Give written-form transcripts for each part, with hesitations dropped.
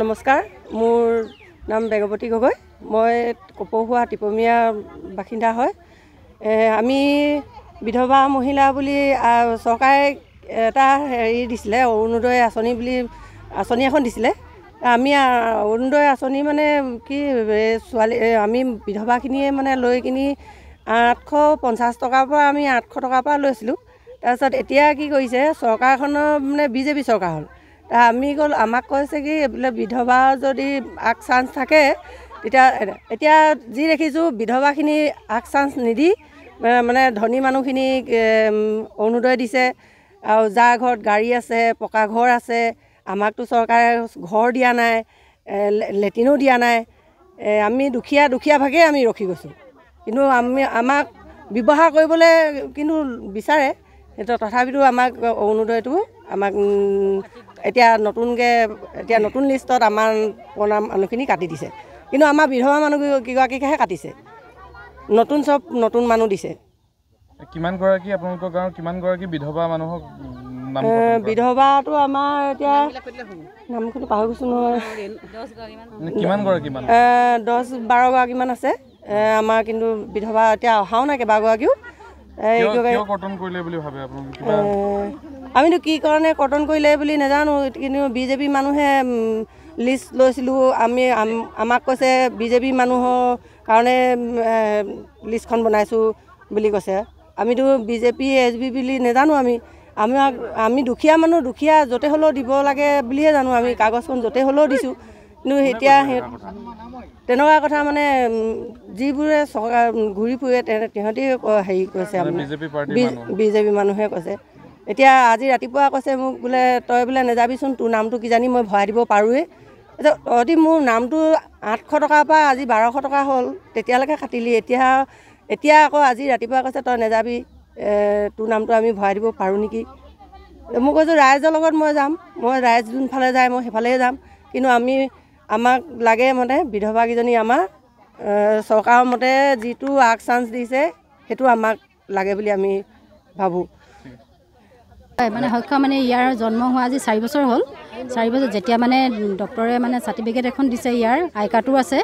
নমস্কাৰ, মোৰ নাম বেগৱতী গগৈ। মই কপৌহোৱা টিপমীয়া বাসিন্দা হয়। আমি বিধৱা মহিলা বুলি চৰকাৰে এটা হেৰি দিছিলে, অৰুণোদয় আঁচনি বুলি আঁচনি এখন দিছিলে। আমি অৰুণোদয় আঁচনি মানে কি ছোৱালী আমি বিধৱাখিনিয়ে মানে লৈ কিনি 850 টকাৰ পৰা আমি 800 টকাৰ পৰা লৈছিলোঁ। তাৰপিছত এতিয়া কি কৰিছে, চৰকাৰখনৰ মানে বিজেপি চৰকাৰ হ'ল। আমি আমাক কৈছে কি বোলে বিধৱা যদি আগ চান্স থাকে তেতিয়া এতিয়া যি দেখিছোঁ বিধৱাখিনি আগ চান্স নিদি মানে ধনী মানুহখিনিক অৰুণোদয় দিছে। আৰু যাৰ ঘৰত গাড়ী আছে, পকা ঘৰ আছে, আমাকতো চৰকাৰে ঘৰ দিয়া নাই, লেট্ৰিনো দিয়া নাই। আমি দুখীয়া ভাগেই আমি ৰখি গৈছোঁ। কিন্তু আমাক ব্যৱহাৰ কৰিবলৈ কিন্তু বিচাৰে, তথাপিতো আমাক অৰুণোদয়টো আমাক এতিয়া নতুন লিষ্টত আমাৰ পুৰণা মানুহখিনি কাটি দিছে। কিন্তু আমাৰ বিধৱা মানুহকেইগৰাকীকহে কাটিছে, নতুন মানুহ দিছে। কিমানগৰাকী আপোনালোকৰ গাঁৱৰ কিমানগৰাকী বিধৱা মানুহক বিধৱাটো আমাৰ এতিয়া নামখিনি পাহৰি গৈছোঁ নহয়, 10-12 গৰাকীমান আছে আমাৰ। কিন্তু বিধৱা এতিয়া অহাও নাই কেইবাগৰাকীও। আমিতো কি কাৰণে কৰ্তন কৰিলে বুলি নাজানো, কিন্তু বিজেপি মানুহে লিষ্ট লৈছিলোঁ। আমাক কৈছে বিজেপি মানুহৰ কাৰণে লিষ্টখন বনাইছোঁ বুলি কৈছে। আমিতো বিজেপি SB বুলি নাজানো। আমি দুখীয়া মানুহ, দুখীয়া য'তে হ'লেও দিব লাগে বুলিয়ে জানো। আমি কাগজখন য'তে হ'লেও দিছোঁ। কিন্তু এতিয়া তেনেকুৱা কথা মানে যিবোৰে চৰকাৰ ঘূৰি ফুৰে সিহঁতি হেৰি কৈছে, বিজেপি মানুহে কৈছে। এতিয়া আজি ৰাতিপুৱা কৈছে মোক বোলে তই বোলে নেযাবিচোন, তোৰ নামটো কিজানি মই ভৰাই দিব পাৰোঁৱেই। এতিয়া তহঁতি মোৰ নামটো 800 টকাৰ পৰা আজি 1200 টকা হ'ল, তেতিয়ালৈকে কাটিলি। এতিয়া আকৌ আজি ৰাতিপুৱা কৈছে তই নেযাবি, তোৰ নামটো আমি ভৰাই দিব পাৰোঁ নেকি। মই কৈছোঁ ৰাইজৰ লগত মই যাম, মই ৰাইজ যোনফালে যায় মই সেইফালেই যাম। কিন্তু আমাক লাগে মানে বিধৱাকেইজনী আমাৰ চৰকাৰৰ মতে যিটো আগ চান্স দিছে সেইটো আমাক লাগে বুলি আমি ভাবোঁ। মানে সক্ষম মানে ইয়াৰ জন্ম হোৱা আজি 4 বছৰ হ'ল। 4 বছৰ যেতিয়া মানে ডক্টৰে মানে চাৰ্টিফিকেট এখন দিছে, ইয়াৰ আই কাৰ্ডো আছে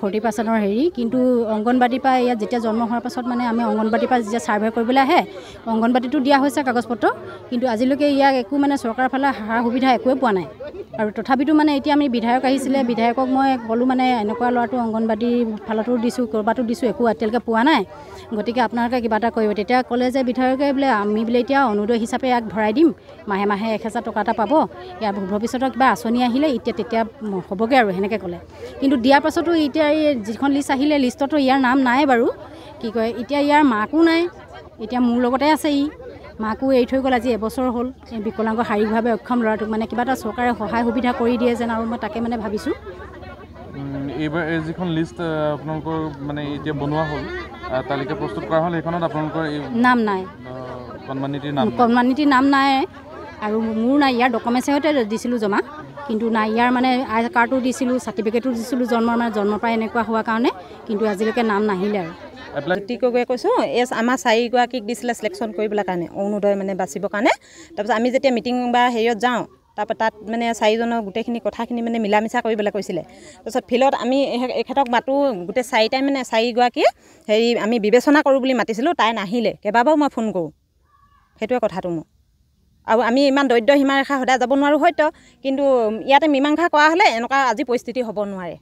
40% হেৰি। কিন্তু অংগনবাদীৰ পৰা ইয়াত যেতিয়া জন্ম হোৱাৰ পাছত মানে আমি অংগনবাদীৰ পৰা যেতিয়া ছাৰ্ভে কৰিবলৈ আহে, অংগনবাদীটো দিয়া হৈছে কাগজপত্ৰ। কিন্তু আজিলৈকে ইয়াক একো মানে চৰকাৰৰ ফালে সা সুবিধা একোৱে পোৱা নাই। আৰু তথাপিতো মানে এতিয়া আমি বিধায়ক আহিছিলে, বিধায়কক মই ক'লোঁ মানে এনেকুৱা ল'ৰাটো অংগনবাদীৰ ফালতো দিছোঁ, ক'ৰবাতো দিছোঁ, একো এতিয়ালৈকে পোৱা নাই। গতিকে আপোনালোকে কিবা এটা কৰিব। তেতিয়া ক'লে যে বিধায়কে বোলে আমি বোলে এতিয়া অৰুণোদয় হিচাপে ইয়াক ভৰাই দিম, মাহে 1000 টকা এটা পাব, ইয়াৰ ভৱিষ্যতৰ কিবা আঁচনি আহিলে তেতিয়া হ'বগৈ আৰু সেনেকৈ ক'লে। কিন্তু দিয়াৰ পাছতো এতিয়া এই যিখন লিষ্ট আহিলে, লিষ্টতো ইয়াৰ নাম নাই বাৰু। কি কয়, এতিয়া ইয়াৰ মাকো নাই, এতিয়া মোৰ লগতে আছে। মাকো এৰি থৈ গ'ল, আজি এবছৰ হ'ল। বিকলাংগ শাৰীৰিকভাৱে অক্ষম ল'ৰাটোক মানে কিবা এটা চৰকাৰে সহায় সুবিধা কৰি দিয়ে যেন, আৰু মই তাকে মানে ভাবিছোঁ। এইবাৰ যিখন লিষ্ট আপোনালোকৰ মানে এতিয়া বনোৱা হ'ল, তালিকা প্ৰস্তুত কৰা হ'ল, সেইখনত আপোনালোকৰ নাম নাই, কৰ্মনীতিৰ নাম নাই। আৰু মোৰ নাই, ইয়াৰ ডকুমেণ্টছৰ সৈতে দিছিলোঁ জমা, কিন্তু নাই। ইয়াৰ মানে আই কাৰ্ডো দিছিলোঁ, চাৰ্টিফিকেটো দিছিলোঁ জন্মৰ পৰা এনেকুৱা হোৱাৰ কাৰণে, কিন্তু আজিলৈকে নাম নাহিলে। আৰু জ্যোতি গগৈয়ে কৈছোঁ, আমাৰ 4গৰাকীক দিছিলে চিলেকশ্যন কৰিবলৈ কাৰণে, অৰুণোদয় মানে বাচিবৰ কাৰণে। তাৰপিছত আমি যেতিয়া মিটিং বা হেৰিয়ত যাওঁ, তাৰপৰা তাত মানে 4জনৰ গোটেইখিনি কথাখিনি মানে মিলা মিছা কৰিবলৈ কৈছিলে। তাৰপিছত ফিল্ডত আমি এখেতক মাতোঁ, গোটেই 4টাই মানে 4গৰাকীয়ে হেৰি আমি বিবেচনা কৰোঁ বুলি মাতিছিলোঁ, তাই নাহিলে। কেইবাবাৰো মই ফোন কৰোঁ, সেইটোৱে কথাটো মোৰ। আৰু আমি ইমান দৰিদ্ৰ সীমাৰেখা সদায় যাব নোৱাৰোঁ হয়তো, কিন্তু ইয়াতে মীমাংসা কৰা হ'লে এনেকুৱা আজি পৰিস্থিতি হ'ব নোৱাৰে।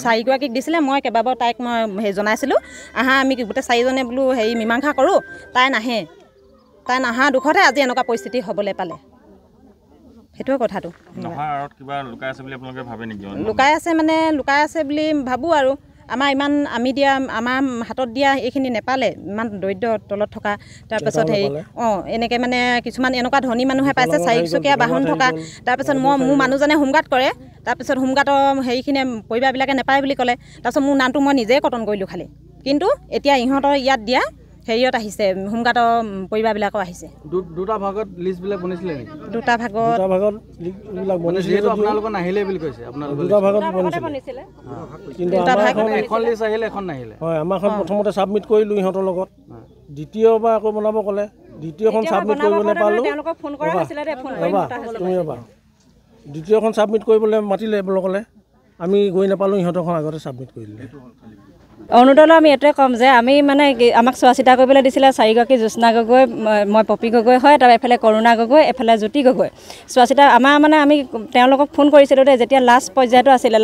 চাৰিগৰাকীক দিছিলে, মই কেইবাবাৰো তাইক মই জনাইছিলোঁ, আহা আমি গোটেই চাৰিজনে বোলো মীমাংসা কৰোঁ, তাই নাহা দুখতহে আজি এনেকুৱা পৰিস্থিতি হ'বলৈ পালে। সেইটোৱে কথাটো। লুকাই আছে বুলি ভাবোঁ আৰু আমাৰ হাতত দিয়া এইখিনি নেপালে, ইমান দৰিদ্ৰ তলত থকা, তাৰপাছত এনেকৈ মানে কিছুমান এনেকুৱা ধনী মানুহে পাইছে 4 চকীয়া বাহন থকা, তাৰপিছত মোৰ মানুহজনে হোমগাৰ্ড কৰে, তাৰপিছত হোমগাৰ্ডৰ হেৰিখিনি পৰিবাৰবিলাকে নেপায় বুলি ক'লে, তাৰপিছত মোৰ নামটো মই নিজেই কটন কৰিলোঁ খালি, কিন্তু এতিয়া ইহঁতৰ ইয়াত দিয়া হেৰিয়ত আহিছে, হোমগাৰ্ডৰ পৰিবাৰবিলাকো আহিছে। দুটা ভাগত লিষ্টবিলাক বনিছিলে নেকি? দুটা ভাগত বনিছিলে, আপোনালোকৰ নাহিলে বুলি কৈছে। আপোনালোকৰ দুটা ভাগত বনিছিলে, কিন্তু এখন লিষ্ট আহিলে, এখন নাহিলে। হয়, আমাৰখন প্ৰথমতে ছাবমিট কৰিলোঁ ইহঁতৰ লগত, দ্বিতীয়বাৰ আকৌ বনাব ক'লে, দ্বিতীয়খন ছাবমিট কৰিব নাপালোঁ। দ্বিতীয়খন ছাবমিট কৰিবলৈ মাতিলে ব্লকলৈ, আমি গৈ নাপালোঁ, ইহঁতৰখন আগতে ছাবমিট কৰি দিলে। অৰুণোদয়লৈ আমি এইটোৱে ক'ম যে আমি মানে আমাক চোৱা চিতা কৰিবলৈ দিছিলে 4গৰাকী জ্যোৎস্না গগৈ, মই পপী গগৈ হয়, তাৰ এফালে কৰুণা গগৈ, এফালে জ্যোতি গগৈ। চোৱা চিতা আমি তেওঁলোকক ফোন কৰিছিলোঁ দেই, যেতিয়া লাষ্ট পৰ্যায়টো আছিলে,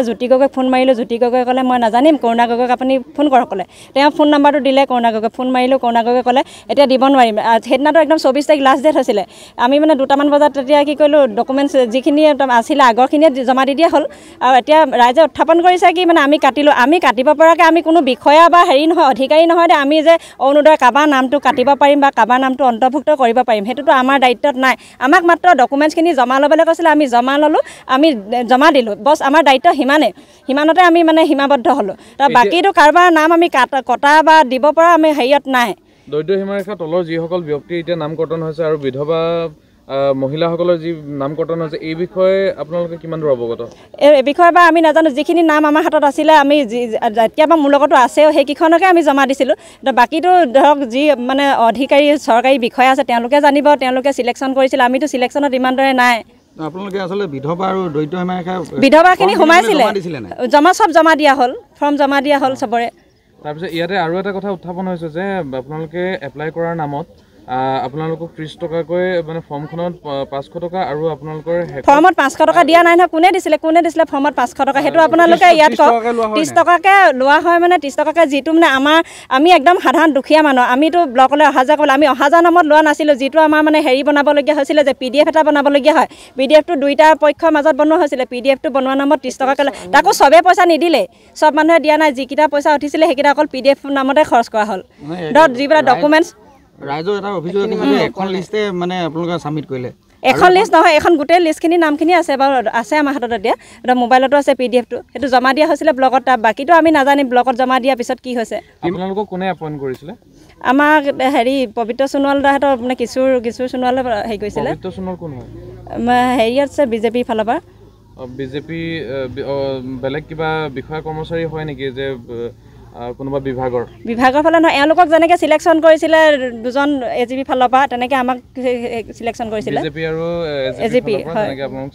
জ্যোতি গগৈক ফোন মাৰিলোঁ, জ্যোতি গগৈ ক'লে মই নাজানিম, কৰুণা গগৈক আপুনি ফোন কৰক ক'লে। তেওঁ ফোন নাম্বাৰটো দিলে, কৰুণা গগৈ ফোন মাৰিলোঁ, কৰুণা গগৈ ক'লে এতিয়া দিব নোৱাৰিম। সেইদিনাটো একদম 24 তাৰিখ লাষ্ট ডেট হৈছিলে। আমি মানে 2টামান বজাত তেতিয়া কি কৰিলোঁ, ডকুমেণ্টছ যিখিনি আছিলে আগৰখিনিয়ে জমা দি দিয়া হ'ল, আৰু এতিয়া ৰাইজে উত্থাপন কৰিছে কি মানে আমি কাটিব পৰা আমি কোনো বিষয়া বা নহয়, অধিকাৰী নহয় দে, আমি যে অৰুণোদয় কাৰোবাৰ নামটো কাটিব পাৰিম বা কাৰোবাৰ নামটো অন্তৰ্ভুক্ত কৰিব পাৰিম, সেইটোতো আমাৰ দায়িত্বত নাই। আমাক মাত্ৰ ডকুমেণ্টছখিনি জমা ল'বলৈ কৈছিলে, আমি জমা ল'লোঁ, আমি জমা দিলোঁ, বছ আমাৰ দায়িত্ব সিমানতে আমি মানে সীমাবদ্ধ হ'লোঁ। তাৰ বাকীটো কাৰোবাৰ নাম আমি কটা বা দিব পৰা আমি হেৰিয়ত নাই। দৰিদ্ৰ সীমাৰেখা তলৰ যিসকল ব্যক্তি এতিয়া নাম কৰ্তন হৈছে আৰু বিধৱা মহিলাসকলৰ যি নাম কৰ্তন হৈছে, এই বিষয়ে আপোনালোকে কিমান দূৰ অৱগত? এই বিষয়ে বা আমি নাজানো, যিখিনি নাম আমাৰ হাতত আছিলে, আমি এতিয়াবা মোৰ লগতো আছেও, সেইকেইখনকে আমি জমা দিছিলোঁ। বাকীটো ধৰক যি মানে অধিকাৰী চৰকাৰী বিষয়া আছে তেওঁলোকে জানিব, তেওঁলোকে চিলেকশ্যন কৰিছিলে, আমিতো চিলেকশ্যনত ইমান দৰে নাই। আপোনালোকে আচলতে বিধৱা আৰু দৰিদ্ৰ সীমাৰেখা বিধৱাখিনি সোমাইছিলে, চব জমা দিয়া হ'ল, ফৰ্ম জমা দিয়া হ'ল চবৰে। তাৰপিছত ইয়াতে আৰু এটা কথা উত্থাপন হৈছে যে আপোনালোকে এপ্লাই কৰাৰ নামত আপোনালোকক 30 টকাকৈ মানে ফৰ্মখনত 500 টকা আৰু আপোনালোকৰ ফৰ্মত 500 টকা দিয়া নাই নহয়। কোনে দিছিলে ফৰ্মত 500 টকা? সেইটো আপোনালোকে ইয়াত কওক। 30 টকাকৈ লোৱা হয় মানে 30 টকাকৈ, যিটো মানে আমি একদম সাধাৰণ দুখীয়া মানুহ, আমিতো ব্লকলৈ অহা যোৱা কৰিবলৈ, আমি অহা যোৱা নামত লোৱা নাছিলোঁ। যিটো আমাৰ মানে হেৰি বনাবলগীয়া হৈছিলে যে PDF এটা বনাবলগীয়া হয়, PDFটো দুইটা পক্ষৰ মাজত বনোৱা হৈছিলে। PDFটো বনোৱা নামত 30 টকাকৈ লয়, তাকো চবেই পইচা নিদিলে, চব মানুহে দিয়া নাই। যিকেইটা পইচা উঠিছিলে সেইকেইটা অকল PDF নামতে খৰচ কৰা হ'ল। ধৰক যিবিলাক ডকুমেণ্টছ ৰাইজৰ এটা অভিযোগ আছে, এখন লিষ্টে মানে আপোনালোকে ছাবমিট কৰিলে। এখন লিষ্ট নহয়, এখন গোটেই লিষ্টখিনি নামখিনি আছে বাৰু, আছে আমাৰ হাতত এতিয়া, মোবাইলতো আছে PDFটো, সেইটো জমা দিয়া হৈছিলে ব্লকত। তাৰ বাকীটো আমি নাজানিম ব্লকত জমা দিয়াৰ পিছত কি হৈছে। আপোনালোকক কোনে এপইণ্ট কৰিছিলে? আমাক পবিত্ৰ সোণোৱাল দাহঁতৰ মানে কিশোৰ সোণোৱালে হেৰি কৰিছিলে। পবিত্ৰ সোণোৱাল কোন হয়? হেৰি আছে বিজেপিৰ ফালৰ পৰা। বিজেপি বেলেগ কিবা বিষয়া কৰ্মচাৰী হয় নেকি, যে কোনোবা বিভাগৰ ফালে নহয়? এওঁলোকক যেনেকৈ চিলেকশ্যন কৰিছিলে 2জন AGP ফালৰ পৰা, তেনেকৈ আমাক চিলেকশ্যন কৰিছিলে। বিজেপি আৰু AGP তেনেকৈ আপোনালোক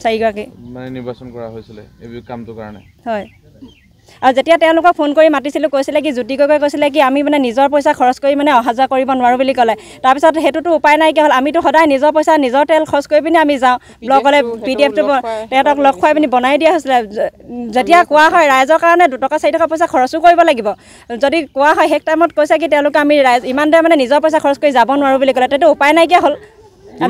4গৰাকী মানে নিৰ্বাচন কৰা হৈছিলে এই কামটোৰ কাৰণে। হয়, আৰু যেতিয়া তেওঁলোকক ফোন কৰি মাতিছিলোঁ, কৈছিলে কি, জ্যোতি গগৈ কৈছিলে কি আমি মানে নিজৰ পইচা খৰচ কৰি মানে অহা যোৱা কৰিব নোৱাৰোঁ বুলি ক'লে। তাৰপিছত সেইটোতো উপায় নাইকিয়া হ'ল, আমিতো সদায় নিজৰ পইচা নিজৰ তেল খৰচ কৰি পিনি আমি যাওঁ ব্লকলৈ। PDFটো তেহেঁতক লগ খুৱাই পিনি বনাই দিয়া হৈছিলে। যেতিয়া কোৱা হয় ৰাইজৰ কাৰণে 2 টকা 4 টকা পইচা খৰচো কৰিব লাগিব, যদি কোৱা হয় সেই টাইমত কৈছে কি তেওঁলোকে আমি ইমান দৰে মানে নিজৰ পইচা খৰচ কৰি যাব নোৱাৰোঁ বুলি ক'লে, তেতিয়া উপায় নাইকিয়া হ'ল।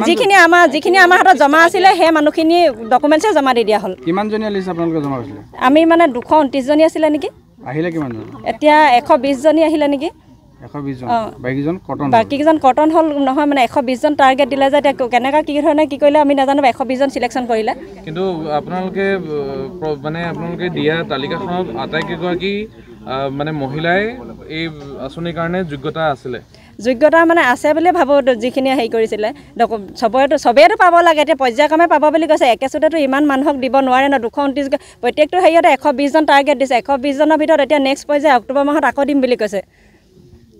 যিখিনি আমাৰ হাতত জমা আছিলে সেই মানুহখিনি ডকুমেণ্টছে জমা দি দিয়া হ'ল। কিমানজনীয়া লিষ্ট আপোনালোকে জমা কৰিছিলে? আমি মানে 229জনী আছিলে নেকি, আহিলে কিমানজন? এতিয়া 120জনী আহিলে নেকি। 120জন, বাকীকেইজন কটন হ'ল নহয়, মানে 120জন টাৰ্গেট দিলে যে এতিয়া কেনেকৈ কি ধৰণে কি কৰিলে আমি নাজানো। 120জন চিলেকশ্যন কৰিলে। কিন্তু আপোনালোকে দিয়া তালিকাখনত আটাইকেইগৰাকী মানে মহিলাই এই আঁচনিৰ কাৰণে যোগ্যতা আছিলে? যোগ্যতা মানে আছে বুলি ভাবোঁ। যিখিনি হেৰি কৰিছিলে চবেইতো পাব লাগে, এতিয়া পৰ্যায়ক্ৰমে পাব বুলি কৈছে। একেচোটেতো ইমান মানুহক দিব নোৱাৰে ন। 229 প্ৰত্যেকটো হেৰিয়তে 120জন টাৰ্গেট দিছে। 120জনৰ ভিতৰত এতিয়া নেক্সট পৰ্যায় অক্টোবৰ মাহত আকৌ দিম বুলি কৈছে।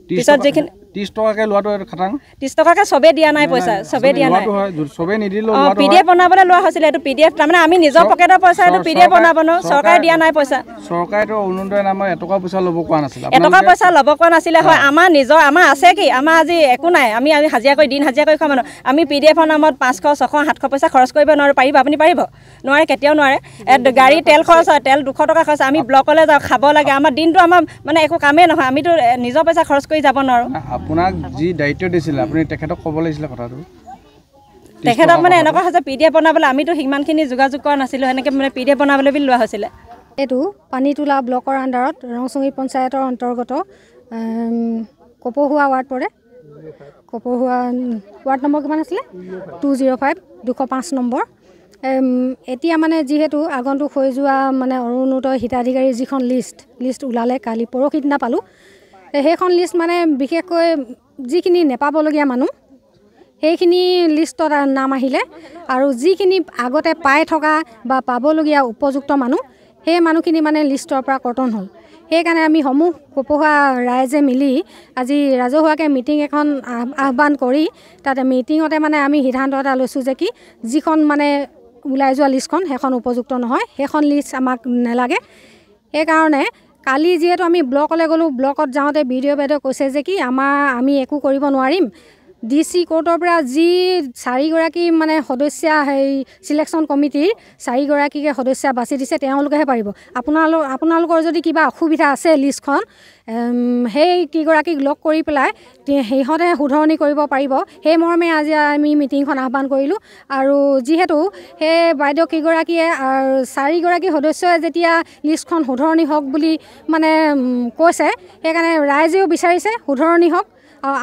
পিছত যিখিনি 30 টকাকৈ লোৱাটো খাটাং 30 টকাকৈ চবেই দিয়া নাই পইচা চবেই দিয়া নাই চবেই নিদিলেও PDF বনাবলৈ লোৱা হৈছিলে এইটো PDF তাৰমানে আমি নিজৰ পকেটৰ পইচা এইটো PDF বনাব ন চৰকাৰে দিয়া নাই পইচা চৰকাৰেতো অৰুণোদয় নামৰ এটকা পইচা ল'ব কোৱা নাছিল এটকা পইচা ল'ব কোৱা নাছিলে হয় আমাৰ নিজৰ আমাৰ আছে কি আমাৰ আজি একো নাই আমি হাজিৰা কৰি দিন হাজিৰা কৰি খোৱা মানুহ আমি PDFৰ নামত 500 600 700 পইচা খৰচ কৰিব নোৱাৰোঁ পাৰিব আপুনি পাৰিব নোৱাৰে কেতিয়াও নোৱাৰে গাড়ী তেল খৰচ হয় তেল 200 টকা খৰচ আমি ব্লকলৈ যাওঁ খাব লাগে আমাৰ দিনটো আমাৰ মানে একো কামেই নহয় আমিতো নিজৰ পইচা খৰচ কৰি যাব নোৱাৰোঁ আপোনাক যি দায়িত্ব দিছিলে আপুনি তেখেতক ক'ব লাগিছিলে কথাটো তেখেতক মানে এনেকুৱা হৈছে PDF বনাবলৈ আমিতো সিমানখিনি যোগাযোগ কৰা নাছিলোঁ সেনেকৈ মানে PDF বনাবলৈ বুলি লোৱা হৈছিলে এইটো পানীতোলা ব্লকৰ আণ্ডাৰত ৰংচুঙি পঞ্চায়তৰ অন্তৰ্গত কপৌহোৱা ৱাৰ্ড পৰে কপৌহোৱা ৱাৰ্ড নম্বৰ কিমান আছিলে 205 205 নম্বৰ এতিয়া মানে যিহেতু আগন্তুক হৈ যোৱা মানে অৰুণোদয় হিতাধিকাৰীৰ যিখন লিষ্ট ওলালে কালি পৰহি দিনা পালোঁ সেইখন লিষ্ট মানে বিশেষকৈ যিখিনি নেপাবলগীয়া মানুহ সেইখিনি লিষ্টত নাম আহিলে আৰু যিখিনি আগতে পাই থকা বা পাবলগীয়া উপযুক্ত মানুহ সেই মানুহখিনি মানে লিষ্টৰ পৰা কৰ্তন হ'ল সেইকাৰণে আমি সমূহ কপৌহোৱা ৰাইজে মিলি আজি ৰাজহুৱাকৈ মিটিং এখন আহ্বান কৰি তাতে মিটিঙতে মানে আমি সিদ্ধান্ত এটা লৈছোঁ যে কি যিখন মানে ওলাই যোৱা লিষ্টখন সেইখন উপযুক্ত নহয় সেইখন লিষ্ট আমাক নালাগে সেইকাৰণে কালি যিহেতু আমি ব্লকলৈ গ'লোঁ ব্লকত যাওঁতে BDO বাইদেউ কৈছে যে কি আমি একো কৰিব নোৱাৰিম DC কোৰ্টৰ পৰা যি 4গৰাকী মানে সদস্যা সেই চিলেকশ্যন কমিটিৰ 4গৰাকীকে সদস্যা বাছি দিছে তেওঁলোকেহে পাৰিব আপোনালোকৰ যদি কিবা অসুবিধা আছে লিষ্টখন সেই কেইগৰাকীক লগ কৰি পেলাই সিহঁতে শুধৰণি কৰিব পাৰিব সেই মৰ্মে আজি আমি মিটিংখন আহ্বান কৰিলোঁ আৰু যিহেতু সেই বাইদেউ কেইগৰাকীয়ে 4গৰাকী সদস্যই যেতিয়া লিষ্টখন শুধৰণি হওক বুলি মানে কৈছে সেইকাৰণে ৰাইজেও বিচাৰিছে শুধৰণি হওক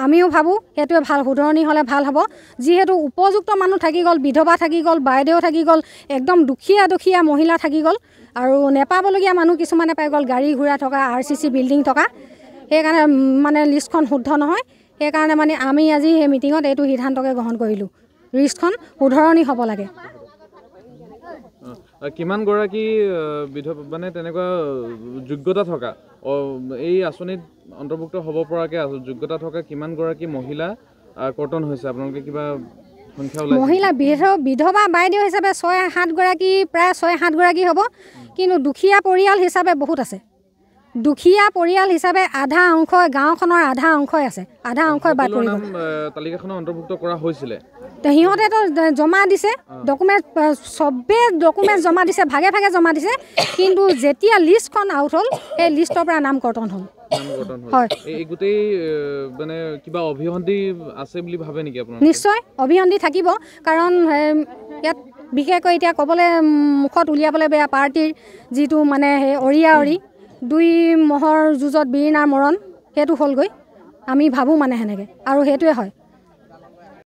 আমিও ভাবোঁ সেইটোৱে ভাল শুধৰণি হ'লে ভাল হ'ব যিহেতু উপযুক্ত মানুহ থাকি গ'ল বিধৱা থাকি গ'ল বাইদেউ থাকি গ'ল একদম দুখীয়া মহিলা থাকি গ'ল আৰু নেপাবলগীয়া মানুহ কিছুমানে পাই গ'ল গাড়ী ঘোঁৰা থকা RCC বিল্ডিং থকা সেইকাৰণে মানে লিষ্টখন শুদ্ধ নহয় সেইকাৰণে মানে আমি আজি সেই মিটিঙত এইটো সিদ্ধান্তকে গ্ৰহণ কৰিলোঁ লিষ্টখন শুধৰণি হ'ব লাগে কিমান গৰাকী মানে তেনেকুৱা যোগ্যতা থকা এই আঁচনিত অন্তৰ্ভুক্ত হ'ব পৰাকৈ যোগ্যতা থকা কিমান গৰাকী মহিলা কৰ্তন হৈছে আপোনালোকে কিবা সংখ্যা ওলাইছে মহিলা বিধৱা বাইদেউ হিচাপে 6-7 গৰাকী প্ৰায় 6-7 গৰাকী হ'ব কিন্তু দুখীয়া পৰিয়াল হিচাপে বহুত আছে দুখীয়া পৰিয়াল হিচাপে আধা অংশ গাঁওখনৰ আধা অংশই আছে আধা অংশই বাদ পৰিব তালিকাখনত অন্তৰ্ভুক্ত কৰা হৈছিলে সিহঁতেতো জমা দিছে ডকুমেণ্ট জমা দিছে ভাগে জমা দিছে কিন্তু যেতিয়া লিষ্টখন আউট হ'ল সেই লিষ্টৰ পৰা নাম কৰ্তন হ'ল হয় এই গোটেই মানে কিবা অভিসন্ধি আছে বুলি ভাবে নেকি আপোনাৰ নিশ্চয় অভিসন্ধি থাকিব কাৰণ ইয়াত বিশেষকৈ এতিয়া ক'বলৈ মুখত উলিয়াবলৈ বেয়া পাৰ্টিৰ যিটো মানে সেই অৰি 2 মহৰ যুঁজত বীৰনাৰ মৰণ সেইটো হ'লগৈ আমি ভাবোঁ মানে সেনেকৈ আৰু সেইটোৱে হয়